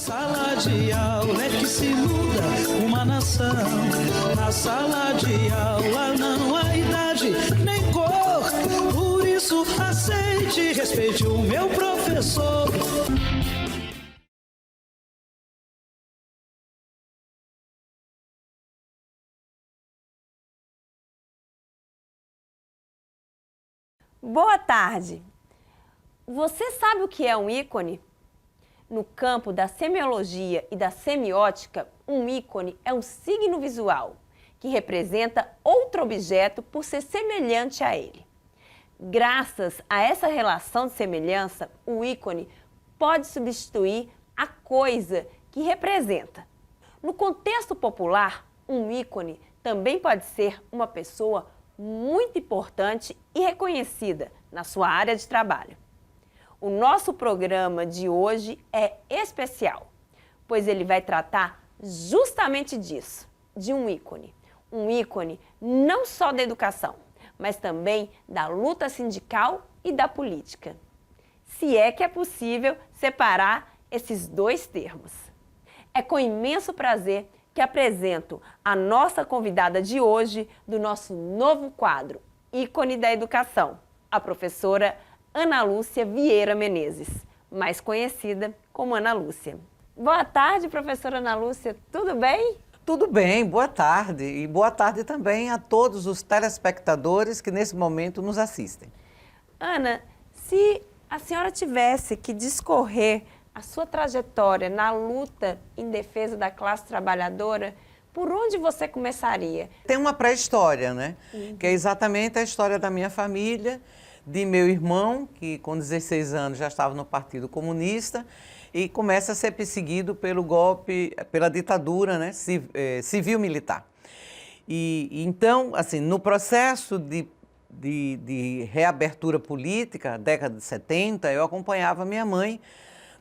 Sala de aula é que se muda uma nação. Na sala de aula não há idade nem cor. Por isso aceite e respeite o meu professor. Boa tarde! Você sabe o que é um ícone? No campo da semiologia e da semiótica, um ícone é um signo visual que representa outro objeto por ser semelhante a ele. Graças a essa relação de semelhança, o ícone pode substituir a coisa que representa. No contexto popular, um ícone também pode ser uma pessoa muito importante e reconhecida na sua área de trabalho. O nosso programa de hoje é especial, pois ele vai tratar justamente disso, de um ícone. Um ícone não só da educação, mas também da luta sindical e da política. Se é que é possível separar esses dois termos. É com imenso prazer que apresento a nossa convidada de hoje do nosso novo quadro, Ícone da Educação, a professora Ana Lúcia Vieira Menezes, mais conhecida como Ana Lúcia. Boa tarde, professora Ana Lúcia, tudo bem? Tudo bem, boa tarde. E boa tarde também a todos os telespectadores que nesse momento nos assistem. Ana, se a senhora tivesse que discorrer a sua trajetória na luta em defesa da classe trabalhadora, por onde você começaria? Tem uma pré-história, né? Que é exatamente a história da minha família, de meu irmão, que com 16 anos já estava no Partido Comunista e começa a ser perseguido pelo golpe, pela ditadura, né, civil-militar. E então, assim, no processo de reabertura política, década de 70, eu acompanhava minha mãe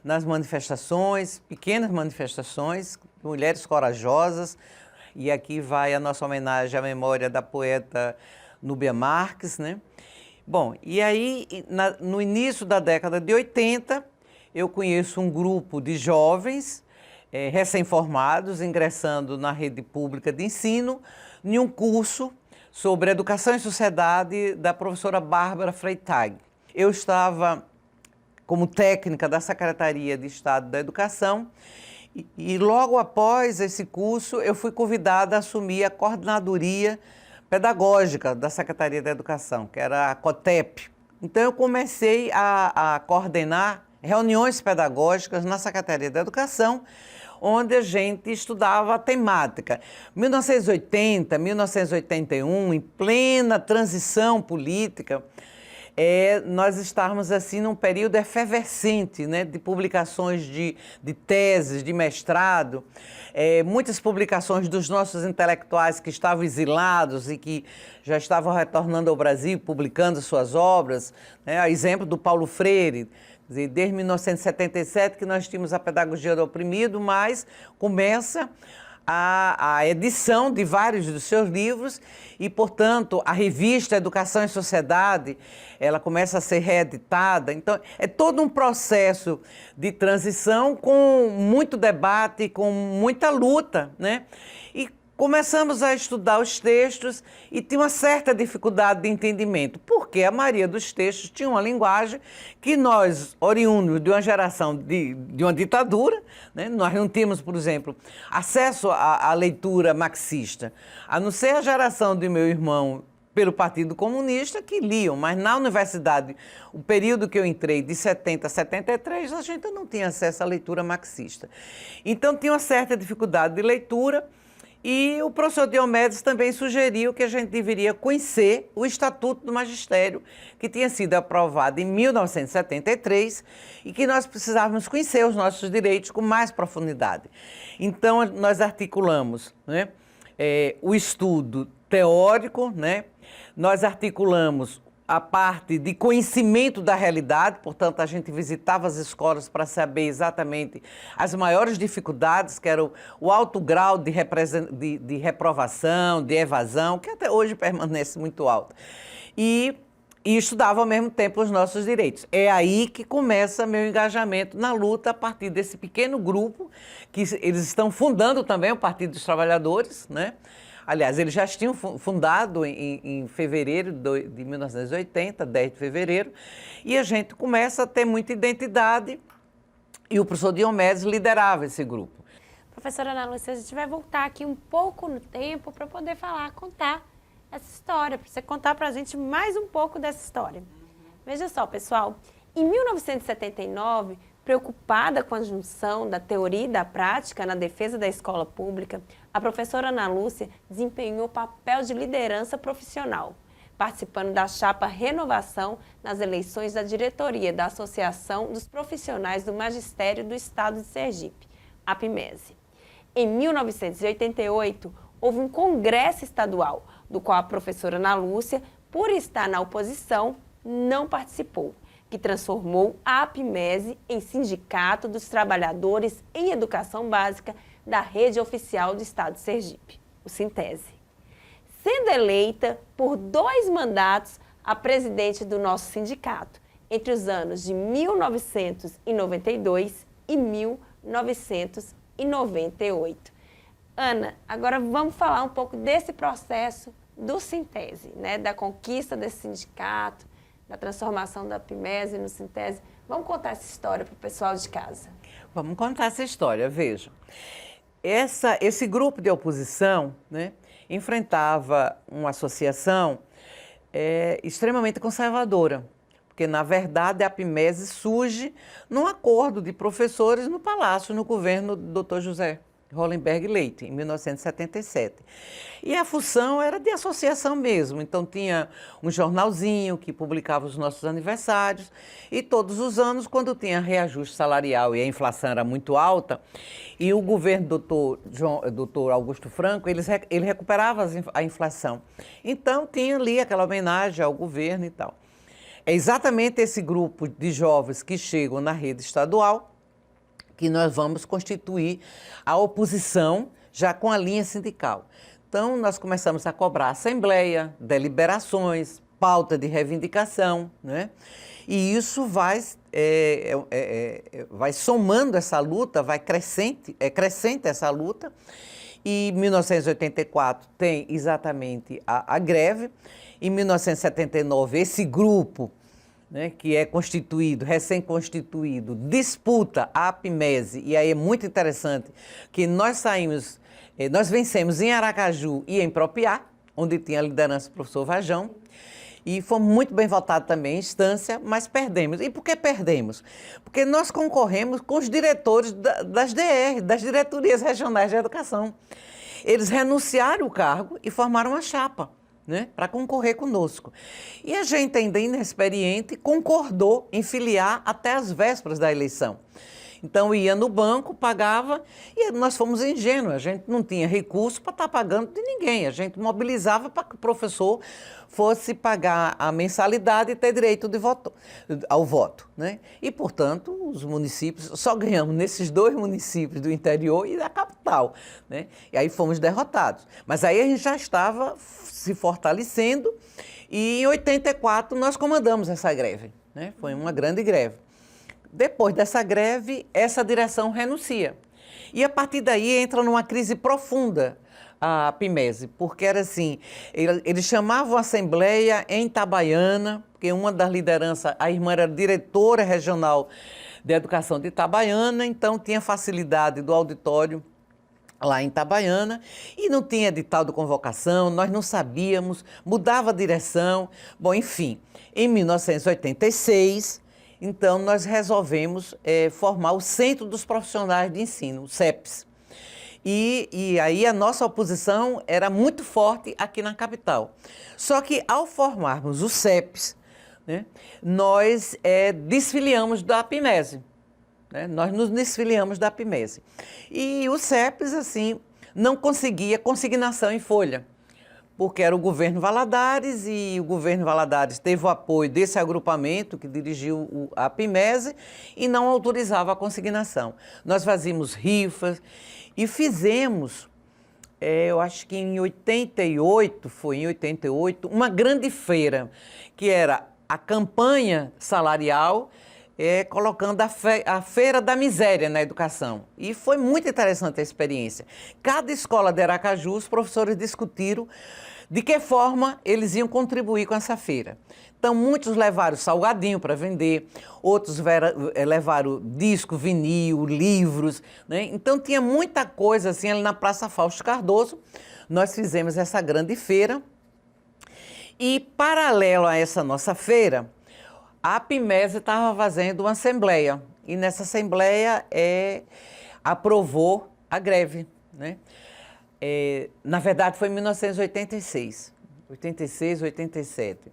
nas manifestações, pequenas manifestações, mulheres corajosas, e aqui vai a nossa homenagem à memória da poeta Núbia Marques, né? Bom, e aí, no início da década de 80, eu conheço um grupo de jovens recém-formados, ingressando na rede pública de ensino, em um curso sobre educação e sociedade da professora Bárbara Freitag. Eu estava como técnica da Secretaria de Estado da Educação e logo após esse curso eu fui convidada a assumir a coordenadoria pedagógica da Secretaria da Educação, que era a COTEP. Então eu comecei a coordenar reuniões pedagógicas na Secretaria da Educação, onde a gente estudava a temática. 1980, 1981, em plena transição política, nós estávamos assim num período efervescente, né, de publicações de teses, de mestrado, muitas publicações dos nossos intelectuais que estavam exilados e que já estavam retornando ao Brasil, publicando suas obras, né, a exemplo do Paulo Freire. Desde 1977 que nós tínhamos a pedagogia do oprimido, mas começa a edição de vários dos seus livros e, portanto, a revista Educação e Sociedade, ela começa a ser reeditada. Então, é todo um processo de transição com muito debate, com muita luta, né? E começamos a estudar os textos e tinha uma certa dificuldade de entendimento, porque a maioria dos textos tinha uma linguagem que nós, oriundos de uma geração de uma ditadura, né, nós não tínhamos, por exemplo, acesso à leitura marxista, a não ser a geração de meu irmão pelo Partido Comunista, que liam, mas na universidade, o período que eu entrei, de 70 a 73, a gente não tinha acesso à leitura marxista. Então tinha uma certa dificuldade de leitura. E o professor Diomedes também sugeriu que a gente deveria conhecer o Estatuto do Magistério, que tinha sido aprovado em 1973 e que nós precisávamos conhecer os nossos direitos com mais profundidade. Então, nós articulamos, né, o estudo teórico, né, nós articulamos a parte de conhecimento da realidade, portanto, a gente visitava as escolas para saber exatamente as maiores dificuldades, que era o alto grau de reprovação, de evasão, que até hoje permanece muito alto. E e estudava ao mesmo tempo os nossos direitos. É aí que começa meu engajamento na luta a partir desse pequeno grupo, que eles estão fundando também o Partido dos Trabalhadores, né? Aliás, eles já tinham fundado em fevereiro de 1980, 10 de fevereiro, e a gente começa a ter muita identidade, e o professor Diomedes liderava esse grupo. Professora Ana Lúcia, a gente vai voltar aqui um pouco no tempo para poder contar essa história, para você contar para a gente mais um pouco dessa história. Veja só, pessoal, em 1979, preocupada com a junção da teoria e da prática na defesa da escola pública, a professora Ana Lúcia desempenhou papel de liderança profissional, participando da chapa Renovação nas eleições da diretoria da Associação dos Profissionais do Magistério do Estado de Sergipe, APMESE. Em 1988, houve um congresso estadual, do qual a professora Ana Lúcia, por estar na oposição, não participou, que transformou a APMESE em Sindicato dos Trabalhadores em Educação Básica da Rede Oficial do Estado de Sergipe, o Sintese. Sendo eleita por 2 mandatos a presidente do nosso sindicato, entre os anos de 1992 e 1998. Ana, agora vamos falar um pouco desse processo do Sintese, né? Da conquista desse sindicato, da transformação da APMESE no Sintese. Vamos contar essa história para o pessoal de casa. Vamos contar essa história, veja. Esse grupo de oposição, né, enfrentava uma associação extremamente conservadora, porque, na verdade, a APMESE surge num acordo de professores no Palácio, no governo do Dr. José Hollenberg Leite, em 1977. E a função era de associação mesmo, então tinha um jornalzinho que publicava os nossos aniversários, e todos os anos, quando tinha reajuste salarial e a inflação era muito alta, e o governo do Dr. Augusto Franco, ele recuperava a inflação. Então tinha ali aquela homenagem ao governo e tal. É exatamente esse grupo de jovens que chegam na rede estadual que nós vamos constituir a oposição já com a linha sindical. Então, nós começamos a cobrar assembleia, deliberações, pauta de reivindicação, né? E isso vai somando essa luta, vai crescente essa luta. E em 1984 tem exatamente a greve. Em 1979, esse grupo, né, que é constituído, recém-constituído, disputa a APMESE, e aí é muito interessante que nós vencemos em Aracaju e em Propiá, onde tinha a liderança do professor Vajão, e fomos muito bem votados também em instância, mas perdemos. E por que perdemos? Porque nós concorremos com os diretores das diretorias regionais de educação. Eles renunciaram o cargo e formaram uma chapa, né, para concorrer conosco. E a gente, ainda inexperiente, concordou em filiar até as vésperas da eleição. Então, ia no banco, pagava, e nós fomos ingênuos, a gente não tinha recurso para estar pagando de ninguém, a gente mobilizava para que o professor fosse pagar a mensalidade e ter direito ao voto, né? E, portanto, os municípios, só ganhamos nesses 2 municípios do interior e da capital, né? E aí fomos derrotados. Mas aí a gente já estava se fortalecendo, e em 84 nós comandamos essa greve, né? Foi uma grande greve. Depois dessa greve, essa direção renuncia. E a partir daí entra numa crise profunda a APMESE, porque era assim, eles chamavam a assembleia em Itabaiana, porque uma das lideranças, a irmã era diretora regional de educação de Itabaiana, então tinha facilidade do auditório lá em Itabaiana, e não tinha edital de convocação, nós não sabíamos, mudava a direção. Bom, enfim, em 1986... então, nós resolvemos formar o Centro dos Profissionais de Ensino, o CEPS. E aí a nossa oposição era muito forte aqui na capital. Só que, ao formarmos o CEPS, né, nós desfiliamos da APMESE. Né? Nós nos desfiliamos da APMESE. E o CEPS, assim, não conseguia consignação em folha, porque era o governo Valadares, e o governo Valadares teve o apoio desse agrupamento que dirigiu a APMESE e não autorizava a consignação. Nós fazíamos rifas e fizemos, eu acho que em 88, uma grande feira, que era a campanha salarial, colocando a Feira da Miséria na educação. E foi muito interessante a experiência. Cada escola de Aracaju, os professores discutiram de que forma eles iam contribuir com essa feira. Então, muitos levaram salgadinho para vender, outros levaram disco, vinil, livros, né? Então, tinha muita coisa assim ali na Praça Fausto Cardoso. Nós fizemos essa grande feira e, paralelo a essa nossa feira, a Apimese estava fazendo uma assembleia e nessa assembleia aprovou a greve, né? Na verdade, foi em 1986, 86, 87.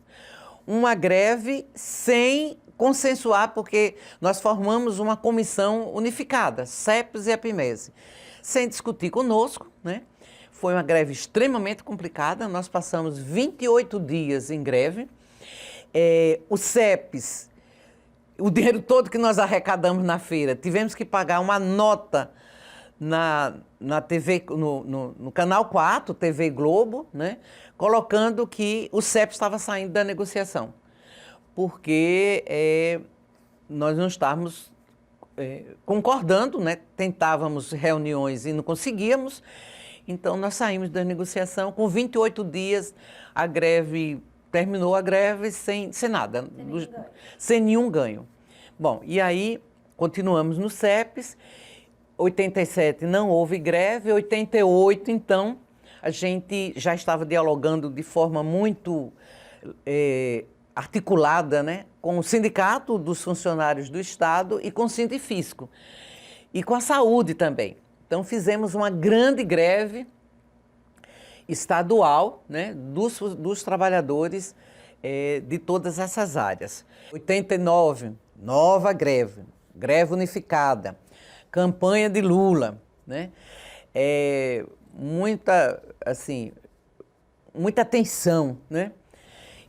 Uma greve sem consensuar, porque nós formamos uma comissão unificada, CEPES e Apimese, sem discutir conosco, né? Foi uma greve extremamente complicada, nós passamos 28 dias em greve. O CEPES, o dinheiro todo que nós arrecadamos na feira, tivemos que pagar uma nota na TV, no Canal 4, TV Globo, né, colocando que o CEPES estava saindo da negociação, porque nós não estávamos concordando, né, tentávamos reuniões e não conseguíamos, então nós saímos da negociação. Com 28 dias, a greve terminou a greve sem nada, sem nenhum ganho. Bom, e aí continuamos no CEPES. 87 não houve greve, 88 então a gente já estava dialogando de forma muito articulada, né, com o Sindicato dos Funcionários do Estado e com o Sindifisco e com a saúde também. Então fizemos uma grande greve estadual, né, dos trabalhadores de todas essas áreas. 89, nova greve, greve unificada, campanha de Lula, né? Muita tensão, né?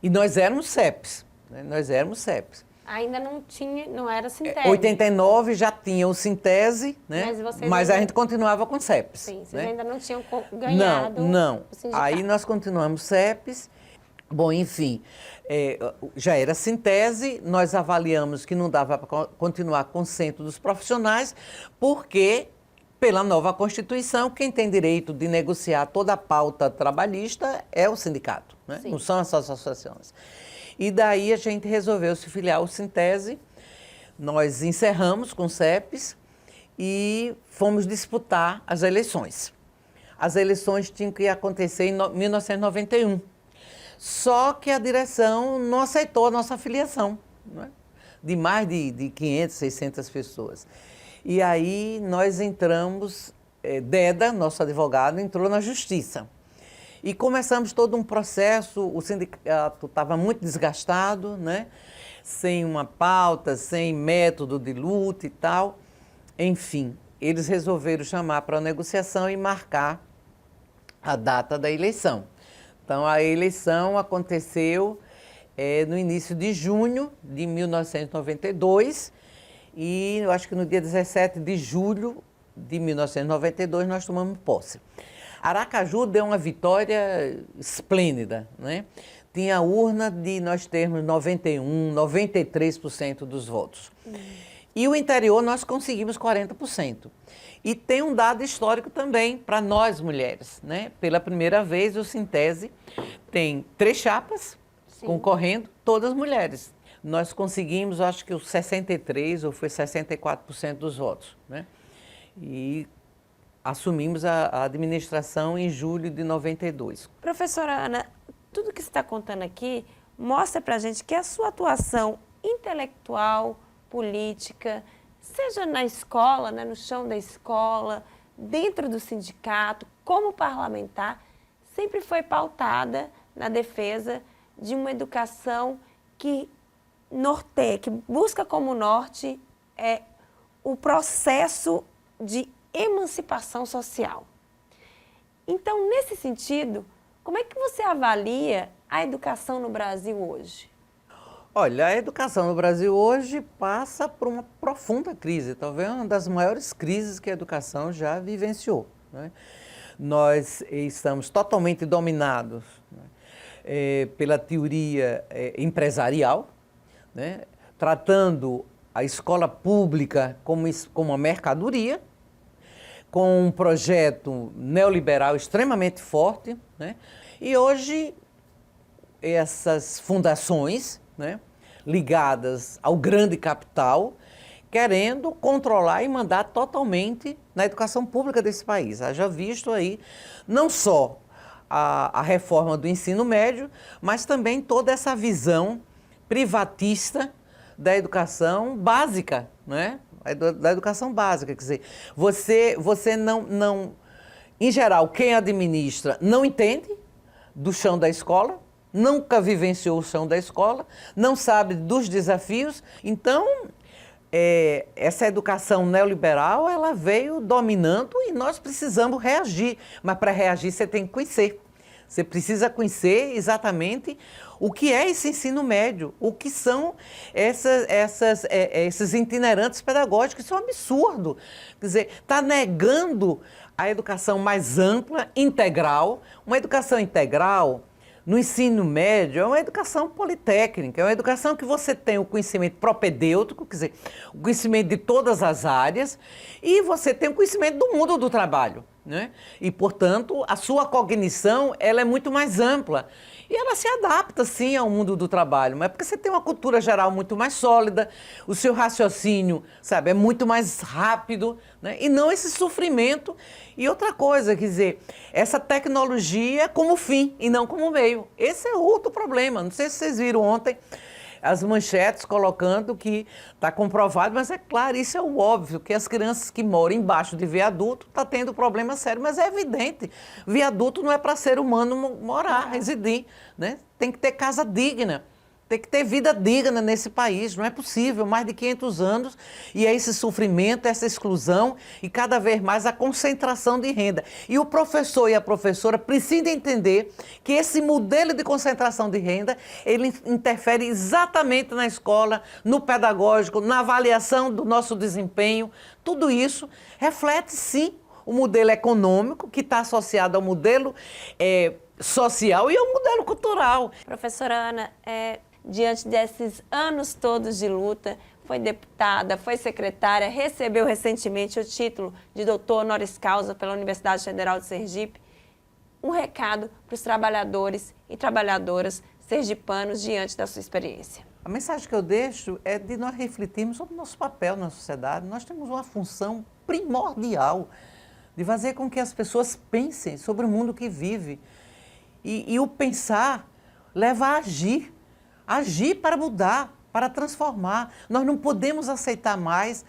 E nós éramos CEPES, né? Nós éramos CEPES. Ainda não era Sintese. 89 já tinha o Sintese, né? Mas ainda... a gente continuava com CEPES. Sim, vocês né? ainda não tinham ganhado. Não. O sindicato. Aí nós continuamos CEPES. Bom, enfim, já era Sintese, nós avaliamos que não dava para continuar com o Centro dos Profissionais, porque, pela nova Constituição, quem tem direito de negociar toda a pauta trabalhista é o sindicato, né? Não são as associações. E daí a gente resolveu se filiar ao Sintese, nós encerramos com o CEPES e fomos disputar as eleições. As eleições tinham que acontecer em 1991. Só que a direção não aceitou a nossa filiação, né? De mais de 500, 600 pessoas. E aí nós entramos, Deda, nosso advogado, entrou na justiça. E começamos todo um processo, o sindicato estava muito desgastado, né? Sem uma pauta, sem método de luta e tal. Enfim, eles resolveram chamar para a negociação e marcar a data da eleição. Então, a eleição aconteceu no início de junho de 1992 e eu acho que no dia 17 de julho de 1992 nós tomamos posse. Aracaju deu uma vitória esplêndida, né? Tinha a urna de nós termos 91%, 93% dos votos. E o interior nós conseguimos 40%. E tem um dado histórico também para nós mulheres, né? Pela primeira vez o Sintese tem 3 chapas concorrendo, todas mulheres. Nós conseguimos, acho que os 63% ou foi 64% dos votos, né? E assumimos a administração em julho de 92. Professora Ana, tudo que você está contando aqui mostra para a gente que a sua atuação intelectual, política, seja na escola, né, no chão da escola, dentro do sindicato, como parlamentar, sempre foi pautada na defesa de uma educação que norteia, que busca como norte o processo de emancipação social. Então, nesse sentido, como é que você avalia a educação no Brasil hoje? Olha, a educação no Brasil hoje passa por uma profunda crise, talvez uma das maiores crises que a educação já vivenciou, né? Nós estamos totalmente dominados, né, pela teoria empresarial, né, tratando a escola pública como uma mercadoria, com um projeto neoliberal extremamente forte, né? E hoje essas fundações, né, ligadas ao grande capital, querendo controlar e mandar totalmente na educação pública desse país. Haja visto aí não só a reforma do ensino médio, mas também toda essa visão privatista da educação básica, né? Da educação básica, quer dizer, você não, em geral, quem administra não entende do chão da escola, nunca vivenciou o chão da escola, não sabe dos desafios, então essa educação neoliberal, ela veio dominando e nós precisamos reagir, mas para reagir você tem que conhecer. Você precisa conhecer exatamente o que é esse ensino médio, o que são esses itinerantes pedagógicos. Isso é um absurdo. Quer dizer, está negando a educação mais ampla, integral. Uma educação integral no ensino médio é uma educação politécnica, é uma educação que você tem o conhecimento propedêutico, quer dizer, o conhecimento de todas as áreas, e você tem o conhecimento do mundo do trabalho, né? E, portanto, a sua cognição ela é muito mais ampla. E ela se adapta, sim, ao mundo do trabalho, mas porque você tem uma cultura geral muito mais sólida, o seu raciocínio, sabe, é muito mais rápido, né? E não esse sofrimento. E outra coisa, quer dizer, essa tecnologia como fim e não como meio. Esse é outro problema. Não sei se vocês viram ontem as manchetes colocando que está comprovado, mas é claro, isso é o óbvio, que as crianças que moram embaixo de viaduto estão tendo problema sério, mas é evidente, viaduto não é para ser humano morar, residir, né? Tem que ter casa digna, tem que ter vida digna nesse país, não é possível, mais de 500 anos, e é esse sofrimento, essa exclusão e cada vez mais a concentração de renda. E o professor e a professora precisam entender que esse modelo de concentração de renda, ele interfere exatamente na escola, no pedagógico, na avaliação do nosso desempenho. Tudo isso reflete, sim, o modelo econômico que está associado ao modelo social e ao modelo cultural. Professora Ana, diante desses anos todos de luta, foi deputada, foi secretária, recebeu recentemente o título de doutor honoris causa pela Universidade Federal de Sergipe. Um recado para os trabalhadores e trabalhadoras sergipanos diante da sua experiência. A mensagem que eu deixo é de nós refletirmos sobre o nosso papel na sociedade. Nós temos uma função primordial de fazer com que as pessoas pensem sobre o mundo que vive. E o pensar leva a agir. Agir para mudar, para transformar. Nós não podemos aceitar mais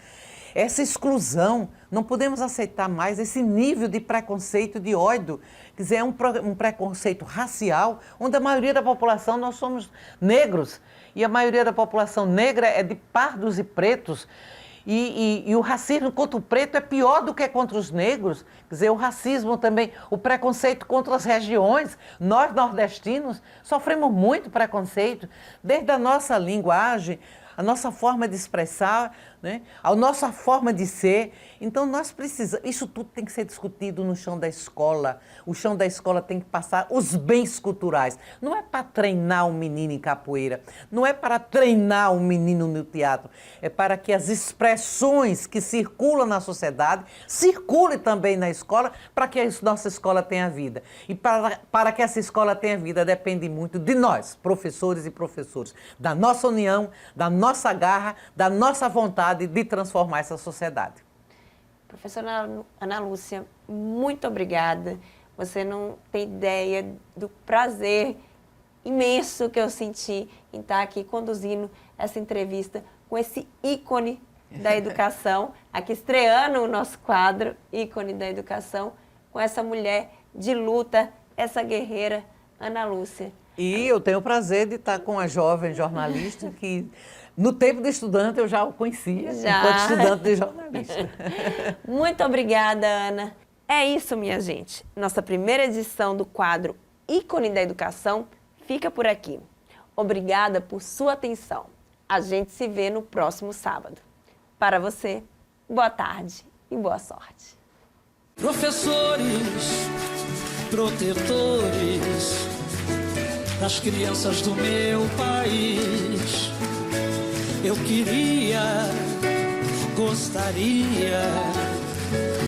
essa exclusão, não podemos aceitar mais esse nível de preconceito, de ódio. Quer dizer, é um preconceito racial, onde a maioria da população, nós somos negros, e a maioria da população negra é de pardos e pretos. E o racismo contra o preto é pior do que contra os negros. Quer dizer, o racismo também, o preconceito contra as regiões. Nós, nordestinos, sofremos muito preconceito, desde a nossa linguagem, a nossa forma de expressar, né? A nossa forma de ser. Então, nós precisamos... Isso tudo tem que ser discutido no chão da escola. O chão da escola tem que passar os bens culturais. Não é para treinar um menino em capoeira, não é para treinar um menino no teatro, é para que as expressões que circulam na sociedade circulem também na escola, para que a nossa escola tenha vida. E para que essa escola tenha vida, depende muito de nós, professores e professoras, da nossa união, da nossa garra, da nossa vontade de transformar essa sociedade. Professora Ana Lúcia, muito obrigada. Você não tem ideia do prazer imenso que eu senti em estar aqui conduzindo essa entrevista com esse ícone da educação, aqui estreando o nosso quadro, ícone da educação, com essa mulher de luta, essa guerreira, Ana Lúcia. E eu tenho o prazer de estar com a jovem jornalista que, no tempo de estudante, eu já o conhecia, enquanto estudante de jornalista. Muito obrigada, Ana. É isso, minha gente. Nossa primeira edição do quadro Ícone da Educação fica por aqui. Obrigada por sua atenção. A gente se vê no próximo sábado. Para você, boa tarde e boa sorte. Professores, protetores das crianças do meu país, eu queria, gostaria